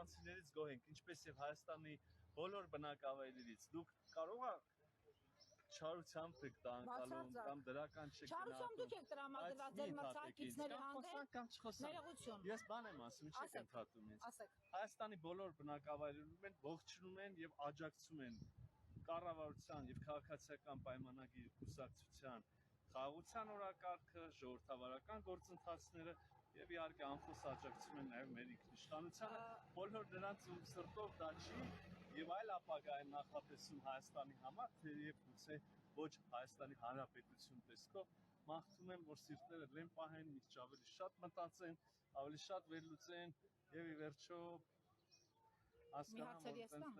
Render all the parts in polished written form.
հայաստանցիներից գոհ ենք, ինչպես եւ Հայաստանի բոլոր բնակավայրերից։ Դուք կարող եք չարությամբ եք տանկալում կամ դրական չեք գնահատում։ Չարությամբ դուք եք տրամադրված ձեր մրցակիցների հանդեպ։ Ներողություն։ Ես բան եմ ասում, ինչ եք ընդհատում ինձ։ Հայաստանի բոլոր բնակավայրերում են ողջունում են եւ աջակցում են կառավարության եւ քաղաքացիական պայմանագիր կուսակցության խաղաղության օրակարգը, ժողովրդավարական գործընթացները եւ իհարկե անխոս աջակցում են նաեւ մեր ինքնիշխանությանը, բոլոր նրանց ում սրտով դա չի եւ այլ ապագա են նախատեսում Հայաստանի համար, թեև գուցե ոչ Հայաստանի Հանրապետություն տեսքով, մաղթում եմ, որ սիրտները լեն պահեն, միշտ ավելի շատ մտածեն, ավելի շատ վերլուծեն եւ ի վերջո Մի հարցեր ես տամ։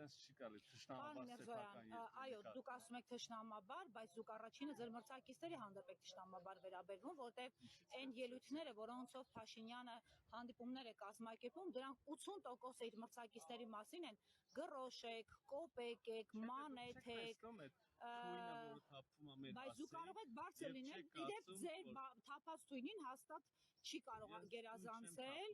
Պարոն Միրզոյան, այո, դուք ասում եք թշնամաբար, բայց դուք առաջինը ձեր մրցակիցների հանդեպ եք թշնամաբար վերաբերվում, որտեղ այն ելույթները, որոնցով Փաշինյանը հանդիպումներ է կազմակերպում, դրանք 80% իր մրցակիցների մասին են գռոշեք, կոպեկ եք, մանեթ եք, բայց դուք կարող եք բարձր լինել, իդեպ ձեր թափած թույնին հաստատ չի կարող գերազանցել,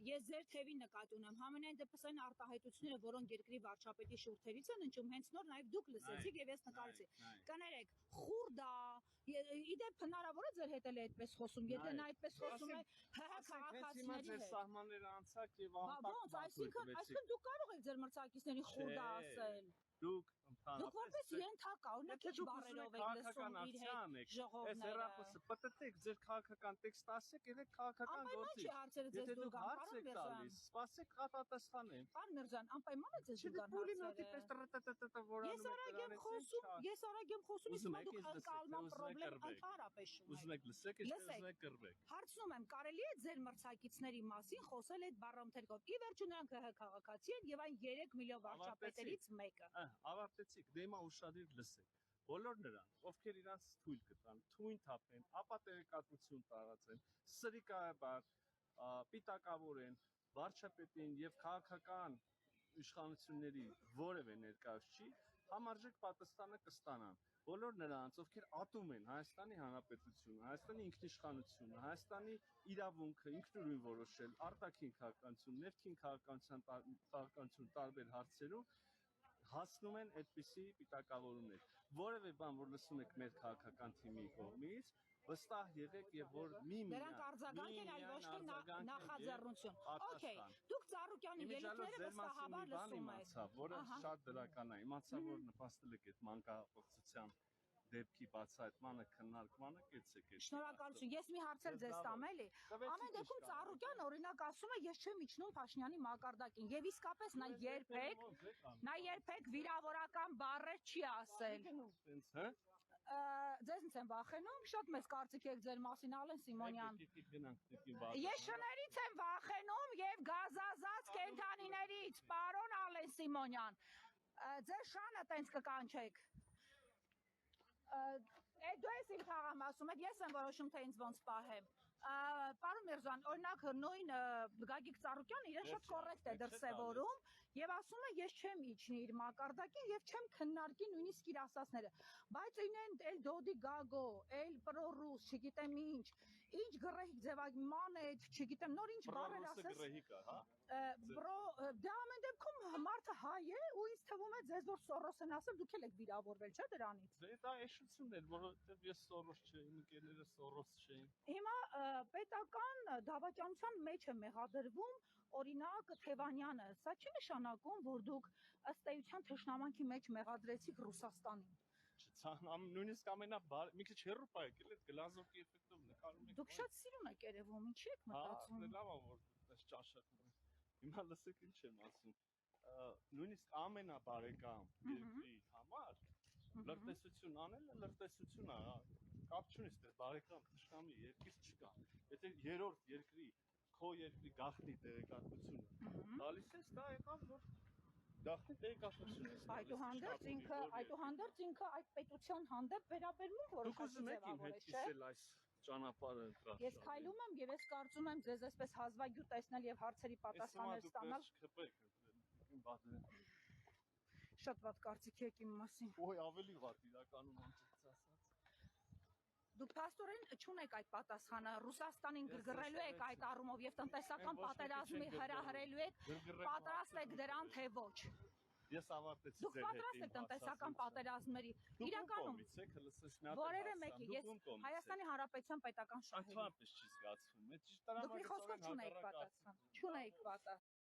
ես ձեր թևին նկատի ունեմ, համենայն դեպս այն արտահայտությունները, որոնք երկրի վարչապետի շուրթերից են ընչում, հենց նոր նաև դուք լսեցիք եւ ես նկարեցի։ Կներեք, խուրդա, իդեպ հնարավոր է ձեր հետ էլ այդպես խոսում, եթե նա այդպես խոսում է ՀՀ քաղաքացիների հետ։ Սահմանները անցակ եւ անտակ։ Այսինքն դուք կարող եք ձեր մրցակիցների խուրդա ասել։ Դուք որպես ենթակա, օրինակ քիչ բառերով եք լսում իր հետ ժողովները։ Այս հեռախոսը պատտեք ձեր քաղաքական տեքստ ասեք, եղեք քաղաքական գործիչ։ Եթե դուք հարց եք տալիս, սպասեք պատասխանեմ։ Պարոն Միրզոյան, անպայման է ձեզ զուգան հարցերը։ Ես արագ եմ խոսում, իսկ դուք կալման պրոբլեմ ընդհանրապես ունեք։ Ուզում եք լսեք, իսկ ուզում եք կռվեք։ Հարցնում եմ, կարելի է ձեր մրցակիցների մասին խոսել այդ բառամթերքով։ Ի վերջո նրանք ՀՀ քաղաքացի են եւ այն 3 միլիոն վարչապետերից մեկը։ Ավարտեցիք, դե հիմա ուշադիր լսեք։ Բոլոր նրանք, ովքեր իրանց թույլ կտան, թույն թափեն, ապա տեղեկատվություն տարածեն, սրիկայաբար, պիտակավորեն վարչապետին եւ քաղաքական իշխանությունների որևէ ներկայացուցիչ, համարժեք պատասխանը կստանան։ Բոլոր նրանց, ովքեր ատում են Հայաստանի Հանրապետությունը, Հայաստանի ինքնիշխանությունը, Հայաստանի իրավունքը ինքնուրույն որոշել, արտաքին քաղաքականություն, ներքին քաղաքականություն տարբեր հարցերում հասնում են այդպիսի պիտակավորումներ։ Որևէ բան, որ լսում եք մեր քաղաքական թիմի կողմից, վստահ եղեք եւ որ Նրանք արձագանք են, այլ ոչ թե նախաձեռնություն։ Okay, դուք Ծառուկյանի ելույթները վստահաբար լսում եք, որը շատ դրական է։ Իմացա, որ նպաստել եք այդ մանկահեղափոխության դեպքի բացահայտմանը, քննարկմանը, կեցեք այդ։ Շնորհակալություն։ Ես մի հարց էլ ձեզ տամ էլի։ Ամեն դեպքում Ծառուկյանը օրինակ ասում է, ես չեմ իջնում Փաշինյանի մակարդակին, եւ իսկապես նա երբեք վիրավորական բառեր չի ասել։ Տենց, հա։ Ձեզ ինձ են վախենում, շատ մեծ կարծիք եք ձեր մասին, Ալեն Սիմոնյան։ Ես շներից եմ վախենում եւ գազազած կենդանիներից, պարոն Ալեն Սիմոնյան։ Ձեր շանը տենց կկանչեք։ Դու ես իմ թաղամասում եք, ես եմ որոշում, թե ինձ ոնց պահեմ։ Պարոն Միրզոյան, օրինակ նույն Գագիկ Ծառուկյանը իրեն շատ կոռեկտ է դրսևորում եւ ասում է ես չեմ իջնի իր մակարդակին եւ չեմ քննարկի նույնիսկ իր ասածները, բայց ինեն էլ դոդի գագո, էլ պրոռուս, չգիտեմ ինչ գրեհիկ ձևակերպման է, չգիտեմ նոր ինչ բառեր ասես։ Գրեհիկա, հա։ Դա ամեն դեպքում մարդը հայ է ու ինձ թվում է ձեզ որ Սորոս են ասել, դուք էլ եք վիրավորվել, չէ՞ դրանից։ Դե դա էշությունն էր, որովհետեւ ես Սորոս չէի, իմ ընկերները Սորոս չէին։ Հիմա պետական դավաճանության մեջ է մեղադրվում օրինակ Թևանյանը, սա չի նշանակում, որ դուք ըստ էության թշնամանքի մեջ մեղադրեցիք Ռուսաստանին։ Նույնիսկ մի քիչ հեռու պա եկել այդ գլազովկի էֆեկտով նկարում եք։ Դուք շատ սիրուն եք երևում, ինչի եք մտածում։ Հա, լավ է որ դες ճաշակում։ Հիմա լսեք ինչ եմ ասում։ Նույնիսկ ամենաբարեկամ երկրի համար լրտեսություն անելը լրտեսություն է, կապ չունի, այդպես բարեկամ թշնամի երկիր չկա։ Եթե երրորդ երկրի քո երկրի գաղտնի տեղեկատվությունը տալիս ես, դա եկավ որ գաղտնի տեղեկատվություն է։ Այդուհանդերձ ինքը այդ պետության հանդեպ վերաբերվում որոշակի ձևավոր է, չէ՞։ Այս ճանապարհը ընտրած։ Ես քայլում եմ եւ ես կարծում եմ ձեզ այսպես հազվագյուտ տեսնել եւ հարցերի պատասխաններ ստանալ։ Շատ վատ կարծիք եք իմ մասին։ Ոյ ավելի վատ իրականում անցած ասած։ Դուք փաստորեն չունեք այդ պատասխանը, Ռուսաստանին գրգռելու եք այդ առումով եւ տնտեսական պատերազմի հրահրելու եք, պատրաստ եք դրան թե ոչ։ Ես ավարտեցի Դուք պատրաստ եք տնտեսական պատերազմների։ Իրականում որևէ մեկը, ես Հայաստանի Հանրապետության պետական շահերի։ Այդպես չի զգացվում։ Դուք մի խոսքով չունեք պատասխան։ Չունեք պատասխան։